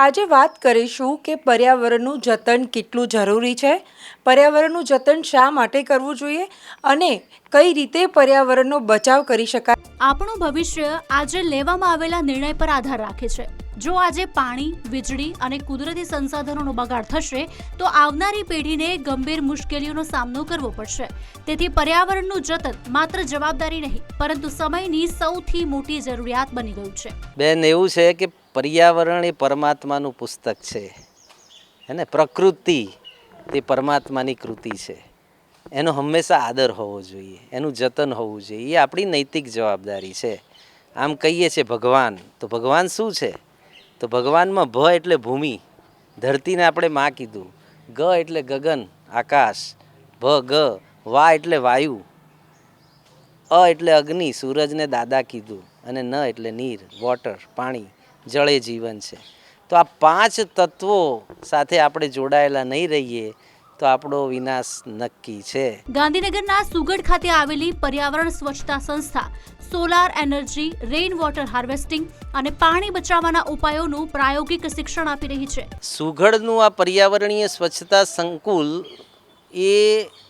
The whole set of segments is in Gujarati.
આજે વાત કરીશું કે પર્યાવરણનું જતન કેટલું જરૂરી છે, પર્યાવરણનું જતન શા માટે કરવું જોઈએ અને કઈ રીતે પર્યાવરણનો બચાવ કરી શકાય। આપણું ભવિષ્ય આજે લેવામાં આવેલા નિર્ણય પર આધાર રાખે છે। જો આજે પાણી, વીજળી અને કુદરતી સંસાધનોનો બગાડ થશે તો આવનારી પેઢીને ગંભીર મુશ્કેલીઓનો સામનો કરવો પડશે। તેથી પર્યાવરણનું જતન માત્ર જવાબદારી નહીં પરંતુ સમયની સૌથી મોટી જરૂરિયાત બની ગયું છે। બેન, એવું છે કે પર્યાવરણ એ પરમાત્માનું પુસ્તક છે અને પ્રકૃતિ તે પરમાત્માની કૃતિ છે। એનો હંમેશા આદર હોવો જોઈએ, એનું જતન હોવું જોઈએ, એ આપણી નૈતિક જવાબદારી છે। આમ કહીએ છીએ ભગવાન, તો ભગવાન શું છે? તો ભગવાનમાં ભ એટલે ભૂમિ, ધરતીને આપણે માં કીધું, ગ એટલે ગગન આકાશ, ભ ગ વા એટલે વાયુ, અ એટલે અગ્નિ સૂરજને દાદા કીધું, અને ન એટલે નીર વોટર પાણી, જળ એ જીવન છે। તો આ પાંચ તત્વો સાથે આપણે જોડાયેલા નહીં રહીએ તો આપણો વિનાશ નક્કી છે। ગાંધીનગરના સુગઢ ખાતે આવેલી પર્યાવરણ સ્વચ્છતા સંસ્થા solar energy, rain water harvesting અને પાણી બચાવવાના ઉપાયોનું પ્રાયોગિક શિક્ષણ આપી રહી છે। સુગઢનું આ પર્યાવરણીય સ્વચ્છતા સંકુલ એ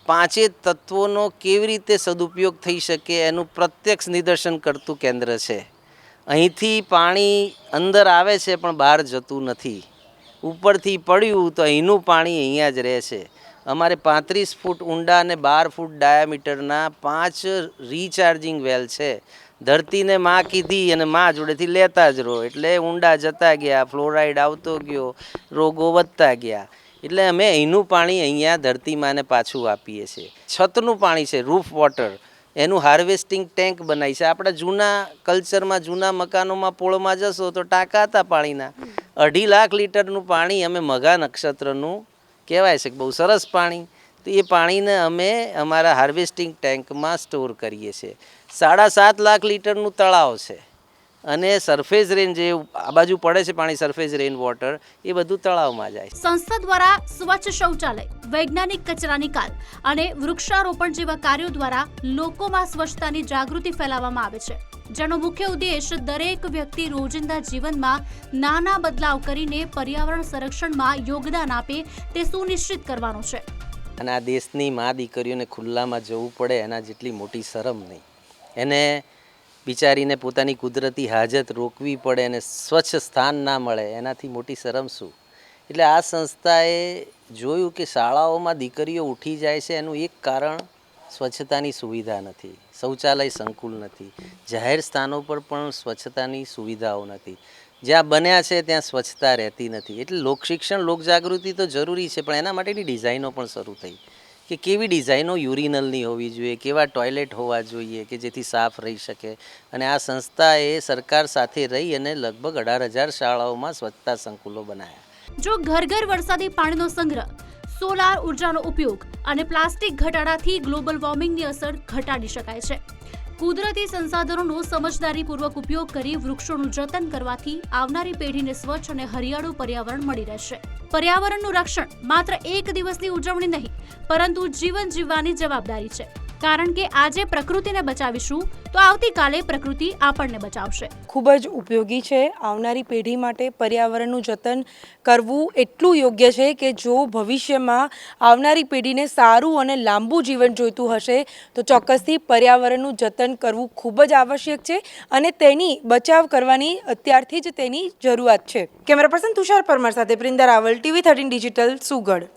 પાંચે તત્વોનો કેવી રીતે સદુપયોગ થઈ શકે એનું પ્રત્યક્ષ નિદર્શન કરતું કેન્દ્ર છે। અહીંથી પાણી અંદર આવે છે પણ બહાર જતું નથી, ઉપરથી પડ્યું તો અહીંનું પાણી અહીંયા જ રહે છે। અમારે 35 ફૂટ ઊંડા અને 12 ફૂટ ડાયામીટરના 5 રિચાર્જિંગ વેલ છે। ધરતીને માં કીધી અને માં જોડેથી લેતા જ રહો, એટલે ઊંડા જતા ગયા, ફ્લોરાઇડ આવતો ગયો, રોગો વધતા ગયા, એટલે અમે અહીંનું પાણી અહીંયા ધરતી માને પાછું આપીએ છીએ। છતનું પાણી છે, રૂફ વોટર, એનું હાર્વેસ્ટિંગ ટેન્ક બનાવી છે। આપણા જૂના કલ્ચરમાં, જૂના મકાનોમાં, પોળમાં જશો તો ટાંકા હતા પાણીના, 2.5 લાખ લીટરનું પાણી અમે મઘા નક્ષત્રનું કહેવાય છે, બહુ સરસ પાણી, તો એ પાણીને અમે અમારા હાર્વેસ્ટિંગ ટેન્કમાં સ્ટોર કરીએ છીએ। 7.5 લાખ લીટરનું તળાવ છે અને સરફેસ રેન જે આ બાજુ પડે છે પાણી, સરફેસ રેન વોટર, એ બધું તળાવમાં જાય છે। સંસ્થા દ્વારા સ્વચ્છ શૌચાલય, વૈજ્ઞાનિક કચરા નિકાલ અને વૃક્ષારોપણ જેવા કાર્યો દ્વારા લોકોમાં સ્વચ્છતાની જાગૃતિ ફેલાવવામાં આવે છે, જેનો મુખ્ય ઉદ્દેશ દરેક વ્યક્તિ રોજિંદા જીવનમાં નાના બદલાવ કરીને પર્યાવરણ સંરક્ષણમાં યોગદાન આપે તે સુનિશ્ચિત કરવાનો છે। અને આ દેશની મા દીકરીઓને ખુલ્લામાં જવું પડે એના જેટલી મોટી શરમ નહીં, એને બિચારીને પોતાની કુદરતી હાજત રોકવી પડે અને સ્વચ્છ સ્થાન ના મળે એનાથી મોટી શરમ શું? એટલે આ સંસ્થાએ જોયું કે શાળાઓમાં દીકરીઓ ઉઠી જાય છે એનું એક કારણ સ્વચ્છતાની સુવિધા નથી, શૌચાલય સંકુલ નથી, જાહેર સ્થાનો પર પણ સ્વચ્છતાની સુવિધાઓ નથી, જ્યાં બન્યા છે ત્યાં સ્વચ્છતા રહેતી નથી। એટલે લોકશિક્ષણ, લોકજાગૃતિ તો જરૂરી છે, પણ એના માટેની ડિઝાઇનો પણ શરૂ થઈ કે કેવી ડિઝાઇનો યુરિનલની હોવી જોઈએ, કેવા ટોયલેટ હોવા જોઈએ કે જેથી સાફ રહી શકે। અને આ સંસ્થાએ સરકાર સાથે રહી અને લગભગ 18,000 શાળાઓમાં સ્વચ્છતા સંકુલો બનાવ્યા। જો ઘર ઘર વરસાદી પાણીનો સંગ્રહ, સોલાર ઉર્જાનો ઉપયોગ અને પ્લાસ્ટિક ઘટાડાથી ગ્લોબલ વોર્મિંગની અસર ઘટાડી શકાય છે। કુદરતી સંસાધનોનો સમજદારીપૂર્વક ઉપયોગ કરી વૃક્ષોનું જતન કરવાથી આવનારી પેઢીને સ્વચ્છ અને હરિયાળું પર્યાવરણ મળી રહેશે। પર્યાવરણનું રક્ષણ માત્ર એક દિવસની ઉજવણી નહીં પરંતુ જીવન જીવવાની જવાબદારી છે, કારણ કે આજે પ્રકૃતિને બચાવીશું તો આવતીકાલે પ્રકૃતિ આપણને બચાવશે। ખૂબ જ ઉપયોગી છે। આવનારી પેઢી માટે પર્યાવરણનું જતન કરવું એટલું યોગ્ય છે કે જો ભવિષ્યમાં આવનારી પેઢીને સારું અને લાંબુ જીવન જોઈતું હશે તો ચોક્કસથી પર્યાવરણનું જતન કરવું ખૂબ જ આવશ્યક છે અને તેની બચાવ કરવાની અત્યારથી જ તેની જરૂરિયાત છે। કેમેરા પર્સન તુષાર પરમાર સાથે પ્રિંદા રાવલ, TV 13 ડિજિટલ, સુગઢ।